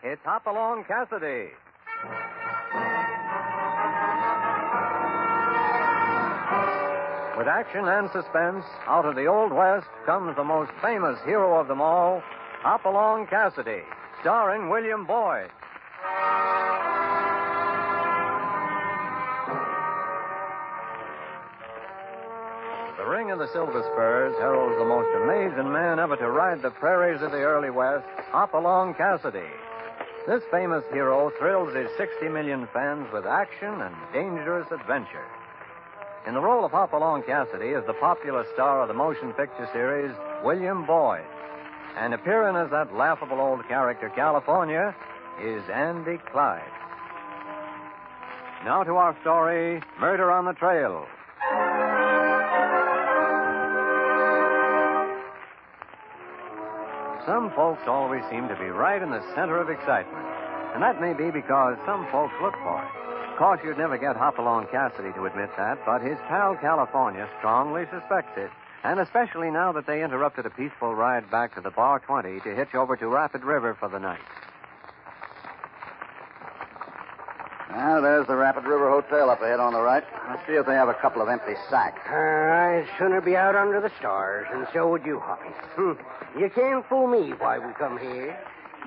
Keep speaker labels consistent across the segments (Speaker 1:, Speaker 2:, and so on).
Speaker 1: it's Hopalong Cassidy. With action and suspense, out of the Old West comes the most famous hero of them all, Hopalong Cassidy, starring William Boyd. The Ring of the Silver Spurs heralds the most amazing man ever to ride the prairies of the early West, Hopalong Cassidy. This famous hero thrills his 60 million fans with action and dangerous adventure. In the role of Hopalong Cassidy is the popular star of the motion picture series, William Boyd. And appearing as that laughable old character, California, is Andy Clyde. Now to our story, Murder on the Trail. Some folks always seem to be right in the center of excitement. And that may be because some folks look for it. Of course, you'd never get Hopalong Cassidy to admit that, but his pal California strongly suspects it. And especially now that they interrupted a peaceful ride back to the Bar 20 to hitch over to Rapid River for the night.
Speaker 2: Now, there's the Rapid River Hotel up ahead on the right. Let's see if they have a couple of empty sacks.
Speaker 3: I'd sooner be out under the stars, and so would you, Hoppy. You can't fool me why we come here.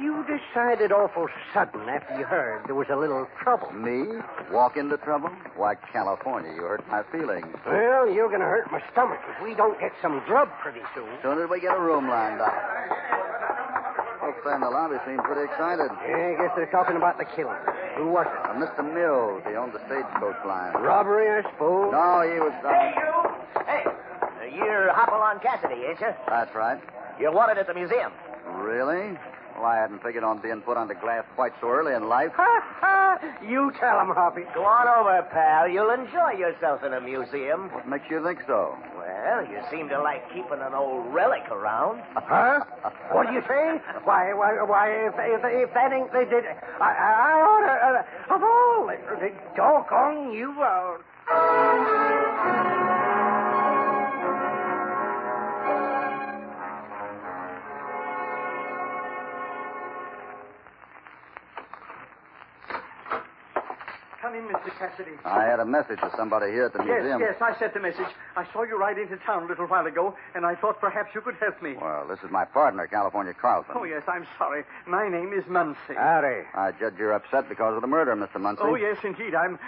Speaker 3: You decided awful sudden after you heard there was a little trouble.
Speaker 2: Me? Walk into trouble? Why, California, you hurt my feelings.
Speaker 3: Well, you're going to hurt my stomach if we don't get some grub pretty soon.
Speaker 2: Soon as we get a room lined up. Folks there in the lobby seem pretty excited.
Speaker 3: Yeah, I guess they're talking about the killing. Who was it?
Speaker 2: Mr. Mills. He owned the stagecoach line.
Speaker 3: Robbery, I suppose?
Speaker 2: No, he was...
Speaker 4: Hey, you! Hey, you're Hopalong Cassidy, ain't you?
Speaker 2: That's right.
Speaker 4: You're wanted at the museum.
Speaker 2: Really? Well, I hadn't figured on being put under glass quite so early in life.
Speaker 3: Ha, ha! You tell him, Hoppy.
Speaker 4: Go on over, pal. You'll enjoy yourself in a museum.
Speaker 2: What makes you think so?
Speaker 4: Well, you seem to like keeping an old relic around.
Speaker 3: Huh? What do you say? Why, if that ain't they did... I ought to... of all... doggone you out.
Speaker 5: Come in, Mr. Cassidy.
Speaker 2: I had a message for somebody here at the museum.
Speaker 5: Yes, I sent the message. I saw you ride into town a little while ago, and I thought perhaps you could help me.
Speaker 2: Well, this is my partner, California Carlson.
Speaker 5: Oh, yes, I'm sorry. My name is Muncie.
Speaker 3: Howdy.
Speaker 2: I judge you're upset because of the murder, Mr. Muncie.
Speaker 5: Oh, yes, indeed. I'm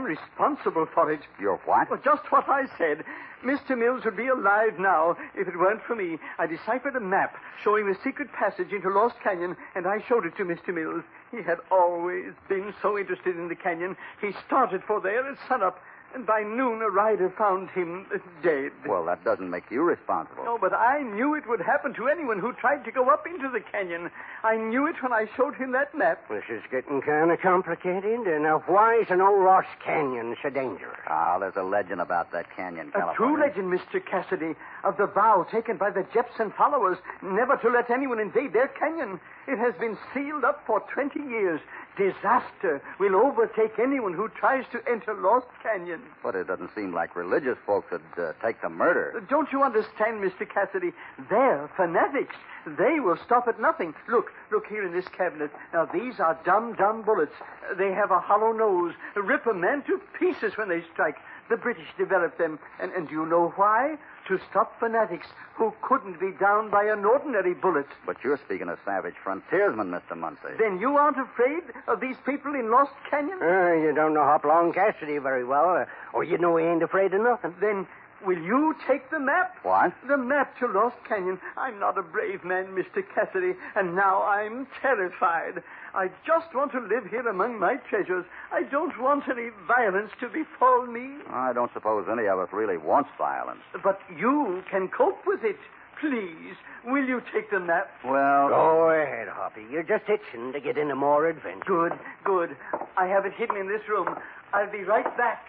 Speaker 5: responsible for it.
Speaker 2: You're what?
Speaker 5: Well, just what I said. Mr. Mills would be alive now if it weren't for me. I deciphered a map showing the secret passage into Lost Canyon, and I showed it to Mr. Mills. He had always been so interested in the canyon. He started for there at sunup, and by noon a rider found him dead.
Speaker 2: Well, that doesn't make you responsible.
Speaker 5: No, but I knew it would happen to anyone who tried to go up into the canyon. I knew it when I showed him that map.
Speaker 3: This is getting kind of complicated. Now, why is an old Lost Canyon so dangerous?
Speaker 2: Ah, there's a legend about that canyon,
Speaker 5: A
Speaker 2: California.
Speaker 5: true legend, Mr. Cassidy, of the vow taken by the Jepson followers never to let anyone invade their canyon. It has been sealed up for 20 years. Disaster will overtake anyone who tries to enter Lost Canyon.
Speaker 2: But it doesn't seem like religious folks would take to murder.
Speaker 5: Don't you understand, Mr. Cassidy? They're fanatics. They will stop at nothing. Look here in this cabinet. Now, these are dumb bullets. They have a hollow nose. Rip a man to pieces when they strike. The British developed them. And do you know why? To stop fanatics who couldn't be downed by an ordinary bullet.
Speaker 2: But you're speaking of savage frontiersmen, Mr. Muncie.
Speaker 5: Then you aren't afraid of these people in Lost Canyon?
Speaker 3: You don't know Hopalong Cassidy very well, or you know he ain't afraid of nothing.
Speaker 5: Then will you take the map?
Speaker 2: What?
Speaker 5: The map to Lost Canyon. I'm not a brave man, Mr. Cassidy, and now I'm terrified. I just want to live here among my treasures. I don't want any violence to befall me.
Speaker 2: I don't suppose any of us really wants violence.
Speaker 5: But you can cope with it. Please, will you take the map?
Speaker 2: Well...
Speaker 3: Go ahead, Hoppy. You're just itching to get into more adventure.
Speaker 5: Good. I have it hidden in this room. I'll be right back.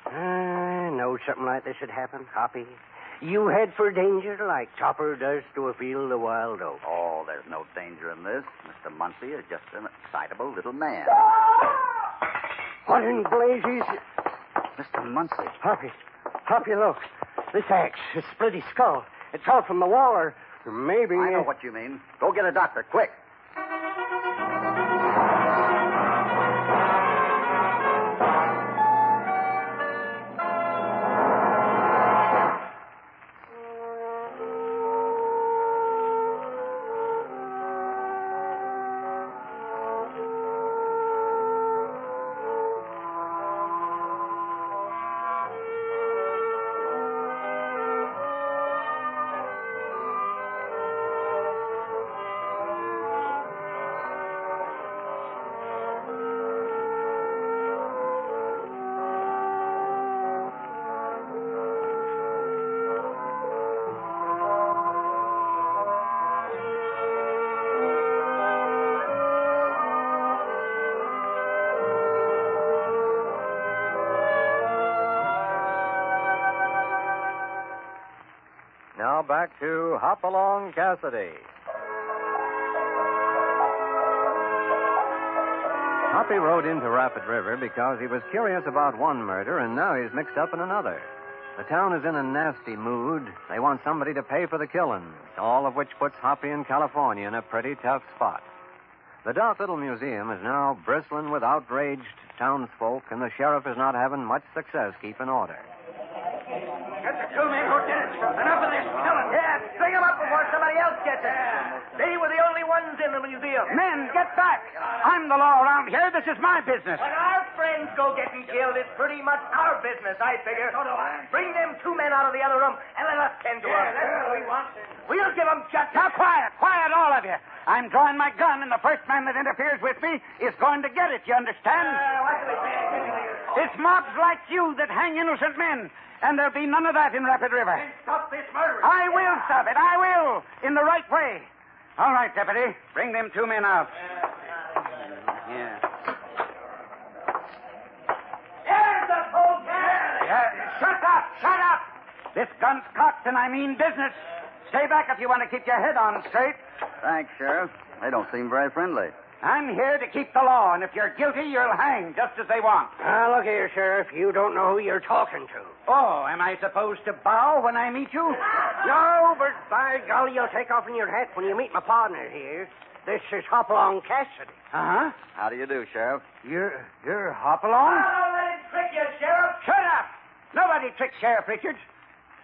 Speaker 3: I know something like this would happen, Hoppy. You head for danger like Topper does to a field of wild oats.
Speaker 2: Oh, there's no danger in this. Mr. Muncie is just an excitable little man.
Speaker 3: What in blazes?
Speaker 2: Mr. Muncie.
Speaker 3: Hoppy, look. This axe, this split his skull. It fell from the wall, or maybe...
Speaker 2: I know what you mean. Go get a doctor, quick.
Speaker 1: back to Hopalong Cassidy. Hoppy rode into Rapid River because he was curious about one murder, and now he's mixed up in another. The town is in a nasty mood. They want somebody to pay for the killings, all of which puts Hoppy and California in a pretty tough spot. The dark little museum is now bristling with outraged townsfolk, and the sheriff is not having much success keeping order.
Speaker 4: Get the 2 men who did it. Enough of this killing. Yeah, string them up before somebody else gets it. They were the only ones in the museum.
Speaker 6: Men, get back. I'm the law around here. This is my business.
Speaker 4: When our friends go getting killed, it's pretty much our business, I figure. So do I. Bring them 2 men out of the other room and let us tend to them. That's what we want. We'll give them justice.
Speaker 6: Now, quiet, all of you. I'm drawing my gun, and the first man that interferes with me is going to get it, you understand?
Speaker 4: What do we say?
Speaker 6: It's mobs like you that hang innocent men, and there'll be none of that in Rapid River.
Speaker 4: Then stop this murder.
Speaker 6: I will stop it. I will. In the right way. All right, Deputy. Bring them 2 men out. Yeah.
Speaker 4: There's the whole
Speaker 6: Shut up. This gun's cocked, and I mean business. Stay back if you want to keep your head on straight.
Speaker 2: Thanks, Sheriff. They don't seem very friendly.
Speaker 6: I'm here to keep the law, and if you're guilty, you'll hang just as they want.
Speaker 3: Now, look here, Sheriff. You don't know who you're talking to.
Speaker 6: Oh, am I supposed to bow when I meet you?
Speaker 3: No, but by golly, you'll take off in your hat when you meet my partner here. This is Hopalong Cassidy.
Speaker 6: Uh-huh.
Speaker 2: How do you do, Sheriff?
Speaker 6: You're Hopalong?
Speaker 4: Don't let him trick you, Sheriff.
Speaker 6: Shut up! Nobody tricks Sheriff Richards.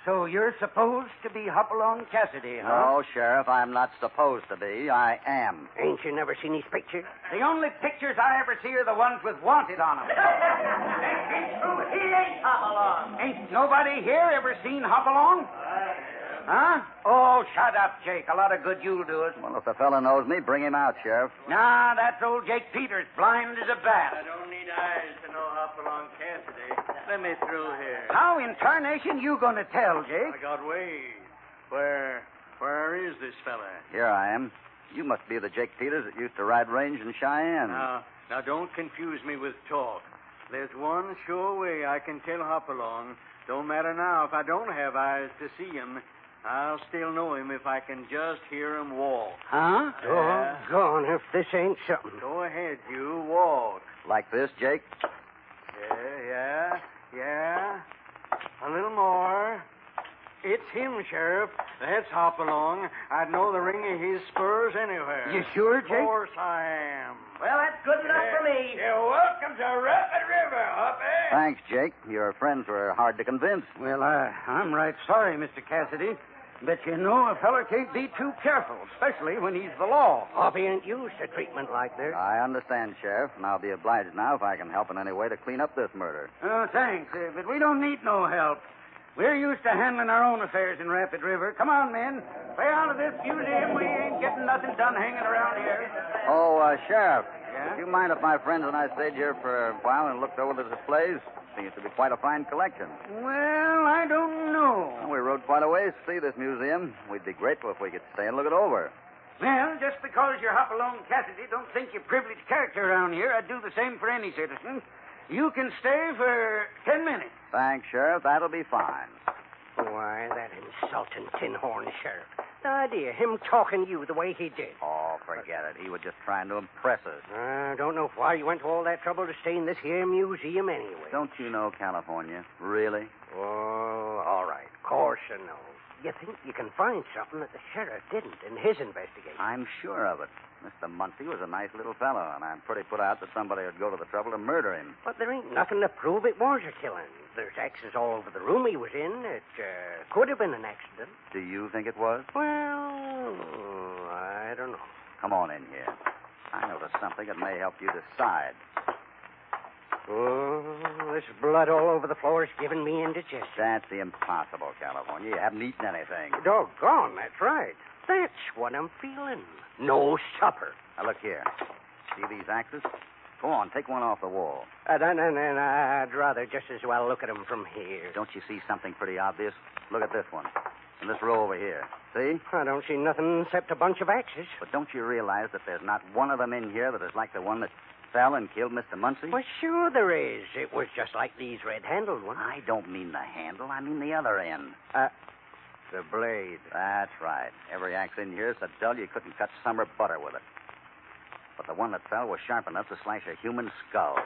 Speaker 6: So you're supposed to be Hopalong Cassidy, huh?
Speaker 2: No, Sheriff, I'm not supposed to be. I am.
Speaker 3: Ain't you never seen his picture?
Speaker 6: The only pictures I ever see are the ones with wanted on them.
Speaker 4: Ain't true. He ain't Hopalong.
Speaker 6: Ain't nobody here ever seen Hopalong? Huh? Oh, shut up, Jake. A lot of good you'll do us.
Speaker 2: Well, if the fellow knows me, bring him out, Sheriff.
Speaker 6: Nah, that's old Jake Peters, blind as a bat.
Speaker 7: I don't need eyes to know Hopalong Cassidy. Let me through here.
Speaker 6: How in tarnation you going to tell, Jake?
Speaker 7: I got ways. Where is this fella?
Speaker 2: Here I am. You must be the Jake Peters that used to ride range in Cheyenne.
Speaker 7: Now don't confuse me with talk. There's one sure way I can tell Hopalong. Don't matter now if I don't have eyes to see him. I'll still know him if I can just hear him walk.
Speaker 6: Huh?
Speaker 3: Doggone if this ain't something.
Speaker 7: Go ahead, you walk.
Speaker 2: Like this, Jake?
Speaker 7: Yeah. A little more. It's him, Sheriff. That's Hopalong. I'd know the ring of his spurs anywhere.
Speaker 6: You sure, Jake?
Speaker 7: Of course I am.
Speaker 4: Well, that's good enough for me.
Speaker 7: You're welcome to Rapid River, Hoppy.
Speaker 2: Thanks, Jake. Your friends were hard to convince.
Speaker 6: Well, I'm right sorry, Mr. Cassidy. But you know, a feller can't be too careful, especially when he's the law.
Speaker 3: Hoppy ain't used to treatment like this.
Speaker 2: I understand, Sheriff, and I'll be obliged now if I can help in any way to clean up this murder.
Speaker 6: Oh, thanks, but we don't need no help. We're used to handling our own affairs in Rapid River. Come on, men. Way out of this museum. We ain't getting nothing done hanging around here.
Speaker 2: Oh, Sheriff.
Speaker 6: Yeah?
Speaker 2: Do you mind if my friends and I stayed here for a while and looked over the displays? Seems to be quite a fine collection.
Speaker 6: Well, I don't know.
Speaker 2: Well, we rode quite a ways to see this museum. We'd be grateful if we could stay and look it over.
Speaker 6: Well, just because you're Hopalong Cassidy don't think you're privileged character around here. I'd do the same for any citizen. You can stay for 10 minutes.
Speaker 2: Thanks, Sheriff. That'll be fine.
Speaker 3: Why, that insulting tin-horn sheriff. The idea, him talking to you the way he did.
Speaker 2: Oh, forget it. He was just trying to impress us.
Speaker 3: I don't know why you went to all that trouble to stay in this here museum anyway.
Speaker 2: Don't you know California? Really?
Speaker 3: Oh, all right. Of course I know. You think you can find something that the sheriff didn't in his investigation?
Speaker 2: I'm sure of it. Mr. Muncie was a nice little fellow, and I'm pretty put out that somebody would go to the trouble to murder him.
Speaker 3: But there ain't nothing to prove it was a killing. There's axes all over the room he was in. It could have been an accident.
Speaker 2: Do you think it was?
Speaker 3: Well, I don't know.
Speaker 2: Come on in here. I noticed something that may help you decide.
Speaker 3: Oh, this blood all over the floor is giving me indigestion.
Speaker 2: That's impossible, California. You haven't eaten anything.
Speaker 3: Doggone, that's right. That's what I'm feeling. No supper.
Speaker 2: Now, look here. See these axes? Go on, take one off the wall.
Speaker 3: No, I'd rather just as well look at them from here.
Speaker 2: Don't you see something pretty obvious? Look at this one. And this row over here. See?
Speaker 3: I don't see nothing except a bunch of axes.
Speaker 2: But don't you realize that there's not one of them in here that is like the one that fell and killed Mr. Muncie?
Speaker 3: Well, sure there is. It was just like these red-handled ones.
Speaker 2: I don't mean the handle. I mean the other end.
Speaker 3: The blade.
Speaker 2: That's right. Every axe in here is so dull you couldn't cut summer butter with it. But the one that fell was sharp enough to slash a human skull.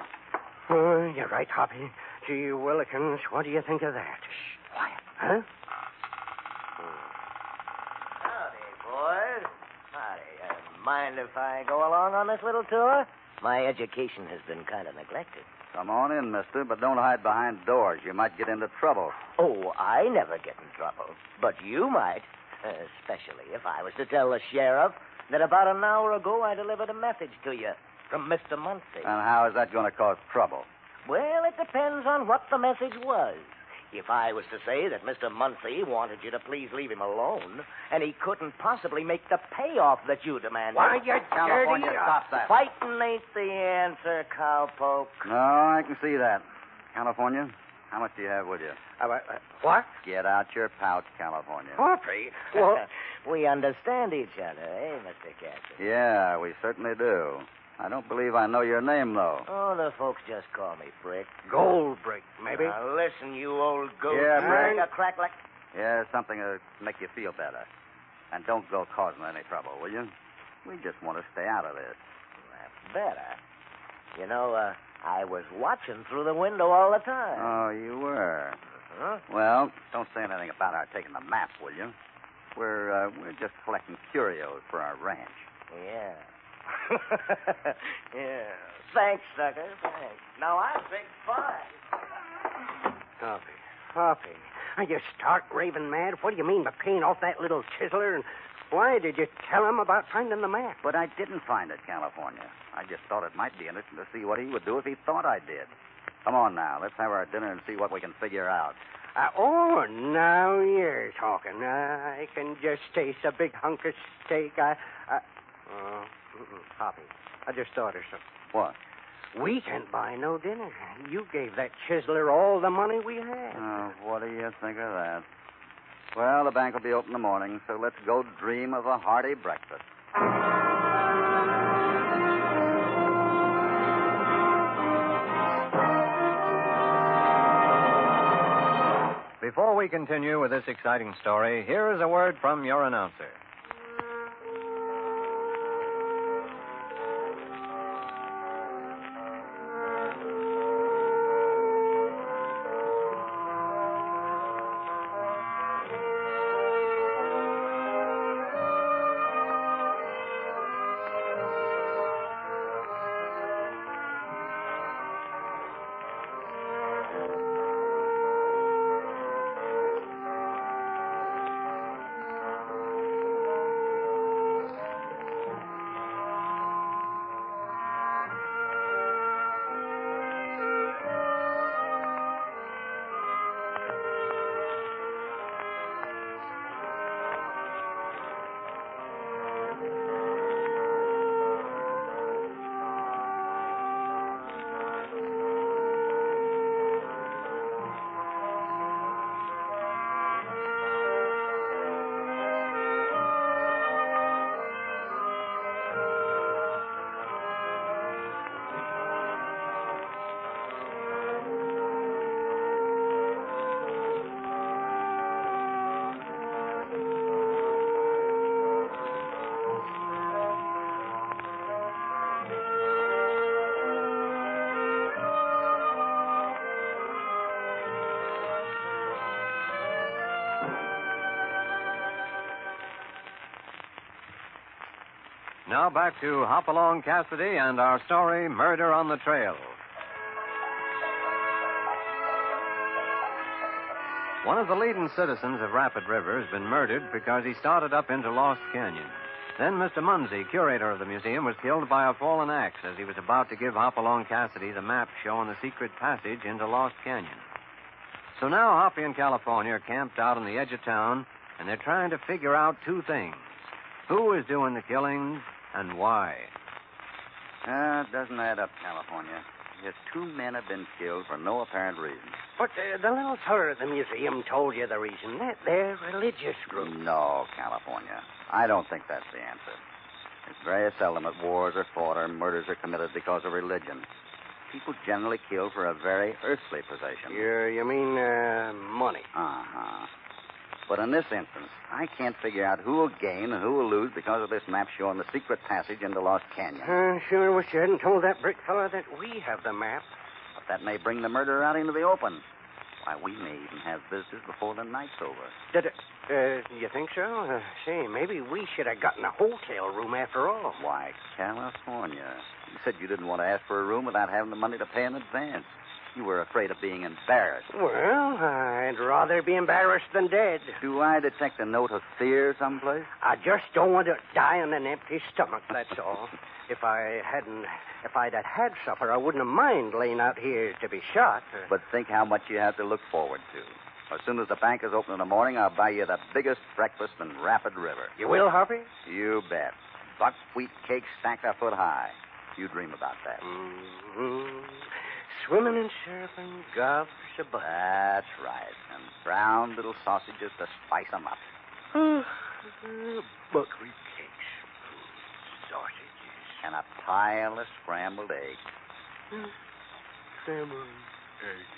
Speaker 3: Oh, you're right, Hoppy. Gee willikins, what do you think of that? Shh, quiet. Huh?
Speaker 4: Howdy, boys. Howdy. Mind if I go along on this little tour? My education has been kind of neglected.
Speaker 2: Come on in, mister, but don't hide behind doors. You might get into trouble.
Speaker 4: Oh, I never get in trouble. But you might. Especially if I was to tell the sheriff that about an hour ago I delivered a message to you from Mr. Muncie.
Speaker 2: And how is that going to cause trouble?
Speaker 4: Well, it depends on what the message was. If I was to say that Mr. Muncie wanted you to please leave him alone, and he couldn't possibly make the payoff that you demanded.
Speaker 3: Why, you
Speaker 2: California,
Speaker 3: dirty...
Speaker 2: stop that.
Speaker 4: Fighting ain't the answer, cowpoke.
Speaker 2: No, I can see that. California, how much do you have with you?
Speaker 3: What?
Speaker 2: Get out your pouch, California.
Speaker 3: Hoppy? Well,
Speaker 4: We understand each other, eh, Mr. Cassidy?
Speaker 2: Yeah, we certainly do. I don't believe I know your name, though.
Speaker 4: Oh, the folks just call me Brick.
Speaker 3: gold brick, maybe.
Speaker 4: Now, listen, you old goat.
Speaker 2: Yeah, Brick.
Speaker 4: You crack like...
Speaker 2: Yeah, something to make you feel better. And don't go causing any trouble, will you? We just want to stay out of this.
Speaker 4: That's better. You know, I was watching through the window all the time.
Speaker 2: Oh, you were.
Speaker 4: Huh?
Speaker 2: Well, don't say anything about our taking the map, will you? We're just collecting curios for our ranch.
Speaker 4: Yeah. Yeah. Thanks, sucker. Thanks. Now, I think fine.
Speaker 3: Hoppy. Are you stark raving mad? What do you mean by paying off that little chiseler? And why did you tell him about finding the map?
Speaker 2: But I didn't find it, California. I just thought it might be interesting to see what he would do if he thought I did. Come on now. Let's have our dinner and see what we can figure out.
Speaker 3: Now you're talking. I can just taste a big hunk of steak. Hoppy, I just thought of something.
Speaker 2: What?
Speaker 3: We can't buy no dinner. You gave that chiseler all the money we had.
Speaker 2: Oh, what do you think of that? Well, the bank will be open in the morning, so let's go dream of a hearty breakfast.
Speaker 1: Before we continue with this exciting story, here is a word from your announcer. Now back to Hopalong Cassidy and our story, Murder on the Trail. One of the leading citizens of Rapid River has been murdered because he started up into Lost Canyon. Then Mr. Muncie, curator of the museum, was killed by a fallen axe as he was about to give Hopalong Cassidy the map showing the secret passage into Lost Canyon. So now Hoppy and California are camped out on the edge of town, and they're trying to figure out two things. Who is doing the killings and why?
Speaker 2: It doesn't add up, California. Just 2 men have been killed for no apparent reason.
Speaker 3: But the little feller at the museum told you the reason. They're religious group.
Speaker 2: No, California. I don't think that's the answer. It's very seldom that wars are fought or murders are committed because of religion. People generally kill for a very earthly possession.
Speaker 3: You mean money?
Speaker 2: Uh-huh. But in this instance, I can't figure out who will gain and who will lose because of this map showing the secret passage into Lost Canyon.
Speaker 3: Sure wish you hadn't told that brick fella that we have the map.
Speaker 2: But that may bring the murderer out into the open. Why, we may even have visitors before the night's over.
Speaker 3: You think so? Say, maybe we should have gotten a hotel room after all.
Speaker 2: Why, California. You said you didn't want to ask for a room without having the money to pay in advance. You were afraid of being embarrassed.
Speaker 3: Well, I'd rather be embarrassed than dead.
Speaker 2: Do I detect a note of fear someplace?
Speaker 3: I just don't want to die on an empty stomach, that's all. If I'd had supper, I wouldn't have mind laying out here to be shot.
Speaker 2: But think how much you have to look forward to. As soon as the bank is open in the morning, I'll buy you the biggest breakfast in Rapid River.
Speaker 3: You will, Hoppy?
Speaker 2: You bet. Buckwheat cakes stacked a foot high. You dream about that.
Speaker 3: Mm-hmm. Swimming and surfing, gobs of butter.
Speaker 2: That's right. And brown little sausages to spice 'em up.
Speaker 3: Buckwheat cakes. Sausages.
Speaker 2: And a pile of scrambled eggs.
Speaker 3: Scrambled eggs.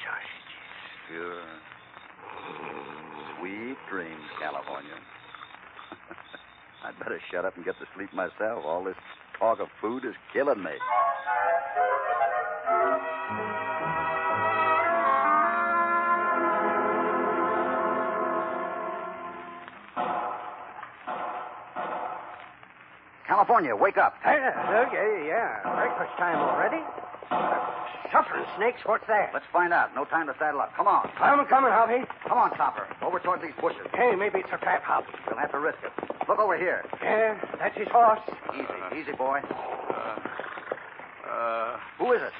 Speaker 3: Sausages.
Speaker 2: Sure. Sweet dreams, California. I'd better shut up and get to sleep myself. All this talk of food is killing me. California, wake up.
Speaker 3: Okay, yeah. Breakfast time already? Suffering snakes, what's that?
Speaker 2: Let's find out. No time to saddle up. Come on.
Speaker 3: I'm coming, Hoppy.
Speaker 2: Come on, Topper. Over toward these bushes.
Speaker 3: Hey, maybe it's a trap, Hop.
Speaker 2: We'll have to risk it. Look over here.
Speaker 3: Yeah, that's his horse.
Speaker 2: Easy, boy. Who is it?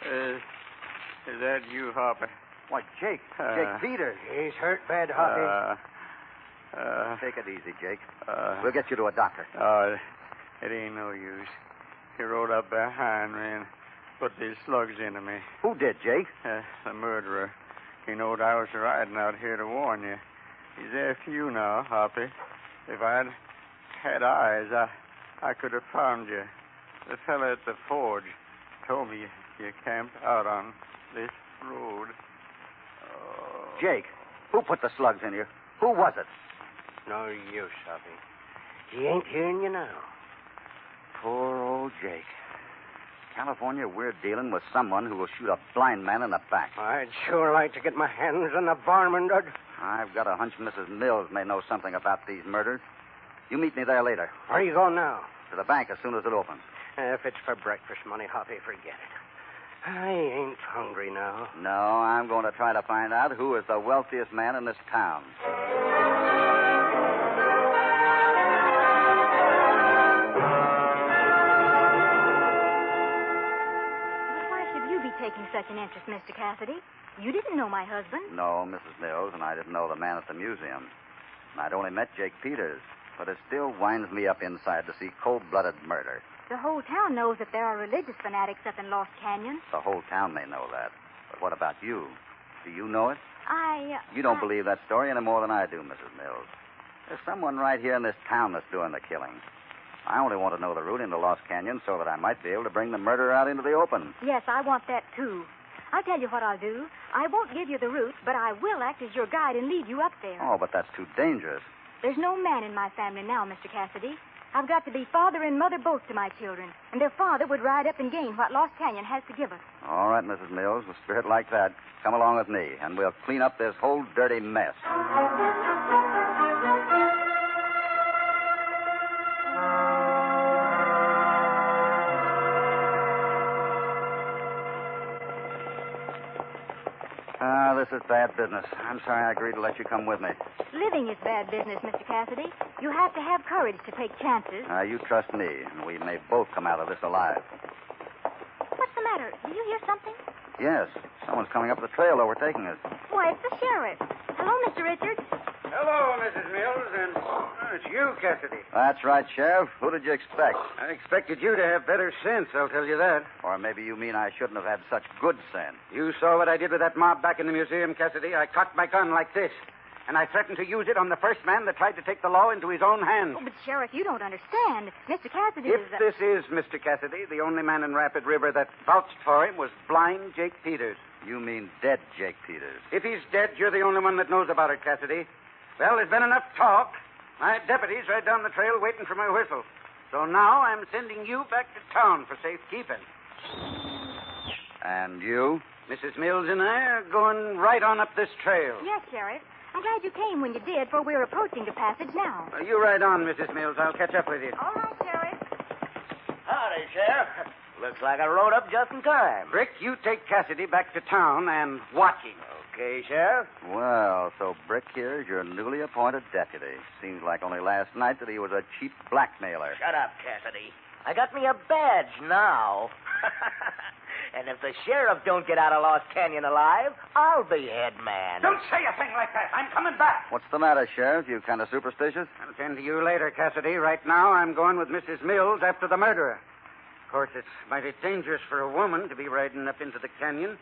Speaker 7: Is that you, Hopper?
Speaker 2: Why, Jake. Jake Peters.
Speaker 3: He's hurt bad, Hoppy.
Speaker 2: Take it easy, Jake. We'll get you to a doctor.
Speaker 7: Oh, it ain't no use. He rode up behind me and put these slugs into me.
Speaker 2: Who did, Jake?
Speaker 7: The murderer. He knowed I was riding out here to warn you. He's after you now, Hoppy. If I'd had eyes, I could have found you. The fella at the forge told me you camped out on this road. Oh.
Speaker 2: Jake, who put the slugs in you? Who was it?
Speaker 3: No use, Hoppy. He ain't hearing you now.
Speaker 2: Poor old Jake. California, we're dealing with someone who will shoot a blind man in the back.
Speaker 3: I'd sure like to get my hands on the varmint.
Speaker 2: I've got a hunch Mrs. Mills may know something about these murders. You meet me there later.
Speaker 3: Where are you going now?
Speaker 2: To the bank as soon as it opens.
Speaker 3: If it's for breakfast money, Hoppy, forget it. I ain't hungry now.
Speaker 2: No, I'm going to try to find out who is the wealthiest man in this town.
Speaker 8: Taking such an interest, Mr. Cassidy. You didn't know my husband.
Speaker 2: No, Mrs. Mills, and I didn't know the man at the museum. And I'd only met Jake Peters, but it still winds me up inside to see cold-blooded murder.
Speaker 8: The whole town knows that there are religious fanatics up in Lost Canyon.
Speaker 2: The whole town may know that. But what about you? Do you know it? You don't believe that story any more than I do, Mrs. Mills. There's someone right here in this town that's doing the killing. I only want to know the route into Lost Canyon so that I might be able to bring the murderer out into the open.
Speaker 8: Yes, I want that, too. I'll tell you what I'll do. I won't give you the route, but I will act as your guide and lead you up there.
Speaker 2: Oh, but that's too dangerous.
Speaker 8: There's no man in my family now, Mr. Cassidy. I've got to be father and mother both to my children, and their father would ride up and gain what Lost Canyon has to give us.
Speaker 2: All right, Mrs. Mills, with spirit like that, come along with me, and we'll clean up this whole dirty mess. This is bad business. I'm sorry I agreed to let you come with me.
Speaker 8: Living is bad business, Mr. Cassidy. You have to have courage to take chances.
Speaker 2: You trust me, and we may both come out of this alive.
Speaker 8: What's the matter? Do you hear something?
Speaker 2: Yes. Someone's coming up the trail overtaking us.
Speaker 8: Why, it's the sheriff. Hello, Mr. Richards.
Speaker 6: Hello, Mrs. Mills, and it's you, Cassidy.
Speaker 2: That's right, Sheriff. Who did you expect?
Speaker 6: I expected you to have better sense, I'll tell you that.
Speaker 2: Or maybe you mean I shouldn't have had such good sense.
Speaker 6: You saw what I did with that mob back in the museum, Cassidy. I cocked my gun like this, and I threatened to use it on the first man that tried to take the law into his own hands.
Speaker 8: Oh, but, Sheriff, you don't understand. Mr. Cassidy
Speaker 6: If this is Mr. Cassidy, the only man in Rapid River that vouched for him was blind Jake Peters.
Speaker 2: You mean dead Jake Peters.
Speaker 6: If he's dead, you're the only one that knows about it, Cassidy. Well, there's been enough talk. My deputy's right down the trail waiting for my whistle. So now I'm sending you back to town for safekeeping.
Speaker 2: And you?
Speaker 6: Mrs. Mills and I are going right on up this trail.
Speaker 8: Yes, Sheriff. I'm glad you came when you did, for we're approaching the passage now.
Speaker 6: You ride on, Mrs. Mills. I'll catch up with you.
Speaker 8: All right, Sheriff.
Speaker 4: Howdy, Sheriff. Looks like I rode up just in time.
Speaker 6: Brick, you take Cassidy back to town and watch him.
Speaker 4: Okay, Sheriff.
Speaker 2: Well, so Brick here is your newly appointed deputy. Seems like only last night that he was a cheap blackmailer.
Speaker 4: Shut up, Cassidy. I got me a badge now. And if the sheriff don't get out of Lost Canyon alive, I'll be head man.
Speaker 6: Don't say a thing like that. I'm coming back.
Speaker 2: What's the matter, Sheriff? You kind of superstitious?
Speaker 6: I'll tend to you later, Cassidy. Right now, I'm going with Mrs. Mills after the murderer. Of course, it's mighty dangerous for a woman to be riding up into the canyon.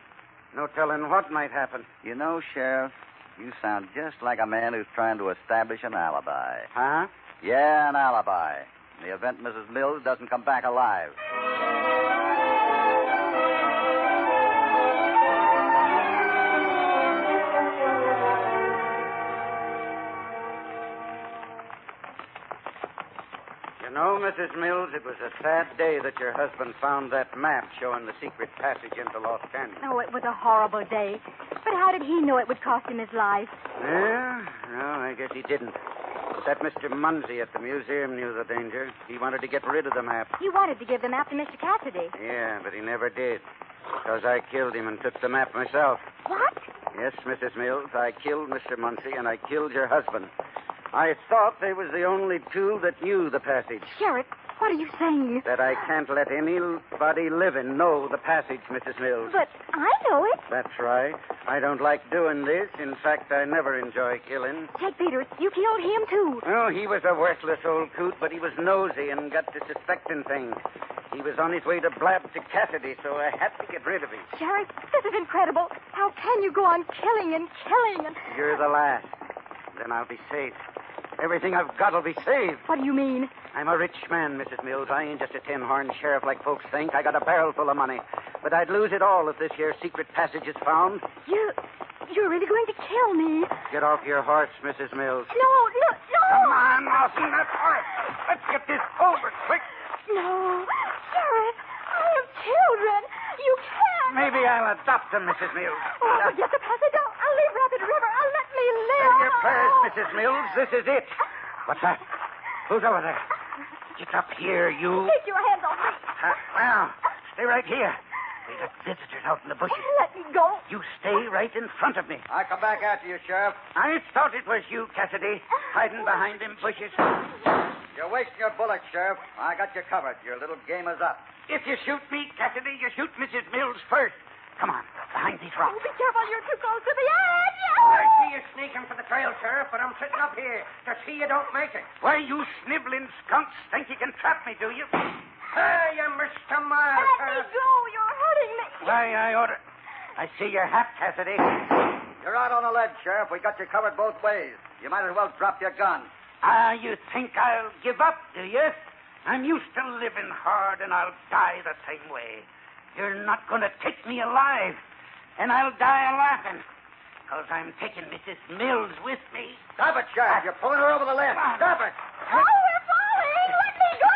Speaker 6: No telling what might happen.
Speaker 2: You know, Sheriff, you sound just like a man who's trying to establish an alibi.
Speaker 6: Huh?
Speaker 2: Yeah, an alibi. In the event Mrs. Mills doesn't come back alive.
Speaker 6: You know, Mrs. Mills, it was a sad day that your husband found that map showing the secret passage into Lost Canyon.
Speaker 8: Oh, it was a horrible day. But how did he know it would cost him his life?
Speaker 6: Yeah? No, I guess he didn't. That Mr. Munsey at the museum knew the danger. He wanted to get rid of the map.
Speaker 8: He wanted to give the map to Mr. Cassidy.
Speaker 6: Yeah, but he never did. Because I killed him and took the map myself.
Speaker 8: What?
Speaker 6: Yes, Mrs. Mills, I killed Mr. Munsey and I killed your husband. I thought they was the only two that knew the passage.
Speaker 8: Sheriff, what are you saying?
Speaker 6: That I can't let anybody living know the passage, Mrs. Mills.
Speaker 8: But I know it.
Speaker 6: That's right. I don't like doing this. In fact, I never enjoy killing.
Speaker 8: Jake Peters, you killed him, too.
Speaker 6: Oh, he was a worthless old coot, but he was nosy and got to suspecting things. He was on his way to blab to Cassidy, so I had to get rid of him.
Speaker 8: Sheriff, this is incredible. How can you go on killing and killing and...
Speaker 6: You're the last. Then I'll be safe. Everything I've got will be saved.
Speaker 8: What do you mean?
Speaker 6: I'm a rich man, Mrs. Mills. I ain't just a tin-horn sheriff like folks think. I got a barrel full of money. But I'd lose it all if this here secret passage is found.
Speaker 8: You're really going to kill me.
Speaker 6: Get off your horse, Mrs. Mills.
Speaker 8: No.
Speaker 6: Come on, Lawson. That horse. Let's get this over quick.
Speaker 8: No. Sheriff, I have children. You can't.
Speaker 6: Maybe I'll adopt them, Mrs. Mills.
Speaker 8: Oh, forget the passage. I'll leave Rapid River. Let me live.
Speaker 6: Save your prayers, Mrs. Mills. This is it. What's that? Who's over there? Get up here, you.
Speaker 8: Take your hands off me.
Speaker 6: Now, stay right here. We got visitors out in the bushes.
Speaker 8: Let me go.
Speaker 6: You stay right in front of me.
Speaker 2: I come back after you, Sheriff.
Speaker 6: I thought it was you, Cassidy, hiding behind them bushes.
Speaker 2: You're wasting your bullets, Sheriff. I got you covered. Your little game is up.
Speaker 6: If you shoot me, Cassidy, you shoot Mrs. Mills first. Come on, behind these rocks.
Speaker 8: Oh, be careful. You're too close to the edge.
Speaker 6: I see you sneaking for the trail, Sheriff, but I'm sitting up here to see you don't make it. Why, you sniveling skunks think you can trap me, do you? Hey, you Mr. Miles.
Speaker 8: Let me go. You're hurting me.
Speaker 6: Why, I ought to... I see your hat, Cassidy.
Speaker 2: You're out on a ledge, Sheriff. We got you covered both ways. You might as well drop your gun.
Speaker 6: You think I'll give up, do you? I'm used to living hard, and I'll die the same way. You're not going to take me alive, and I'll die laughing, because I'm taking Mrs. Mills with me.
Speaker 2: Stop it, Sheriff. You're pulling her over the ledge. Stop it.
Speaker 8: Oh, we're falling. Let me go.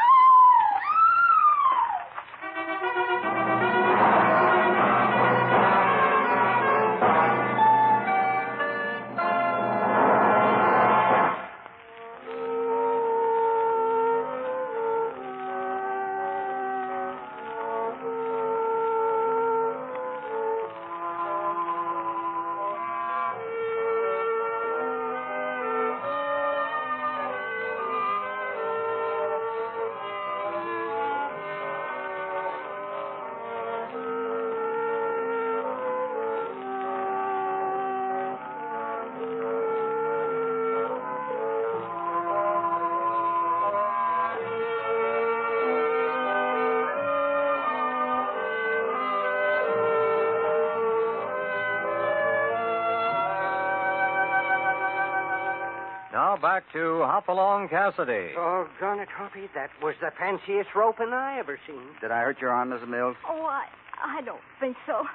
Speaker 1: Now back to Hopalong Cassidy.
Speaker 3: Doggone it, Hoppy. That was the fanciest roping I ever seen.
Speaker 2: Did I hurt your arm, Mrs. Mills?
Speaker 8: Oh, I don't think so.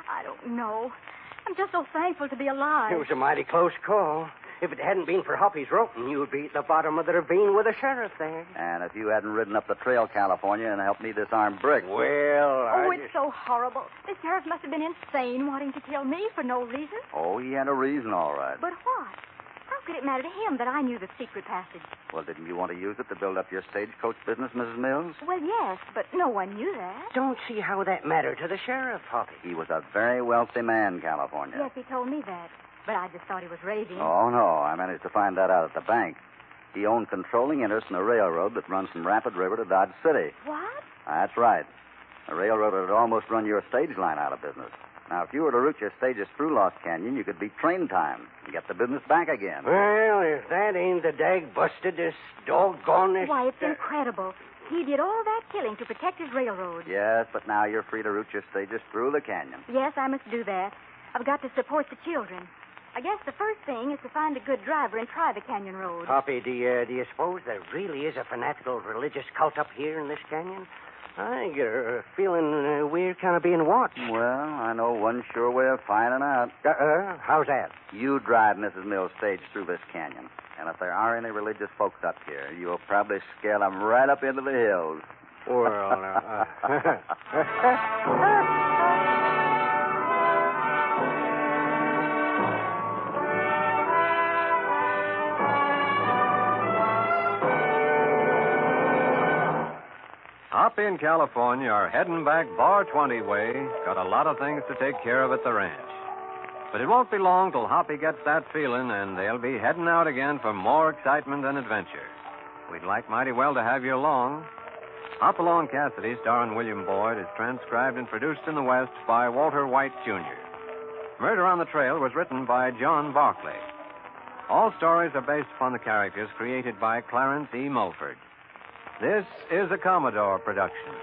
Speaker 8: I don't know. I'm just so thankful to be alive.
Speaker 3: It was a mighty close call. If it hadn't been for Hoppy's roping, you'd be at the bottom of the ravine with the sheriff there.
Speaker 2: And if you hadn't ridden up the trail, California, and helped me disarm Brick.
Speaker 3: Well,
Speaker 8: it's so horrible. The sheriff must have been insane wanting to kill me for no reason.
Speaker 2: Oh, he had a reason, all right.
Speaker 8: But what? How could it matter to him that I knew the secret passage?
Speaker 2: Well, didn't you want to use it to build up your stagecoach business, Mrs. Mills?
Speaker 8: Well, yes, but no one knew that.
Speaker 3: Don't see how that mattered to the sheriff, Hoppy.
Speaker 2: He was a very wealthy man, California.
Speaker 8: Yes, he told me that. But I just thought he was raving.
Speaker 2: Oh, no. I managed to find that out at the bank. He owned controlling interest in a railroad that runs from Rapid River to Dodge City.
Speaker 8: What?
Speaker 2: That's right. The railroad had almost run your stage line out of business. Now, if you were to route your stages through Lost Canyon, you could beat train time and get the business back again.
Speaker 3: Well, if that ain't the dag-bustedest, doggonest...
Speaker 8: Why, it's incredible. He did all that killing to protect his railroad.
Speaker 2: Yes, but now you're free to route your stages through the canyon.
Speaker 8: Yes, I must do that. I've got to support the children. I guess the first thing is to find a good driver and try the canyon road.
Speaker 3: Hoppy, do you suppose there really is a fanatical religious cult up here in this canyon? I get a feeling we're kind of being watched.
Speaker 2: Well, I know one sure way of finding out.
Speaker 3: How's that?
Speaker 2: You drive Mrs. Mills' stage through this canyon. And if there are any religious folks up here, you'll probably scale them right up into the hills.
Speaker 3: Well,
Speaker 1: Hoppy and California are heading back Bar 20 way. Got a lot of things to take care of at the ranch. But it won't be long till Hoppy gets that feeling, and they'll be heading out again for more excitement and adventure. We'd like mighty well to have you along. Hopalong Cassidy, starring William Boyd, is transcribed and produced in the West by Walter White, Jr. Murder on the Trail was written by John Barclay. All stories are based upon the characters created by Clarence E. Mulford. This is a Commodore production.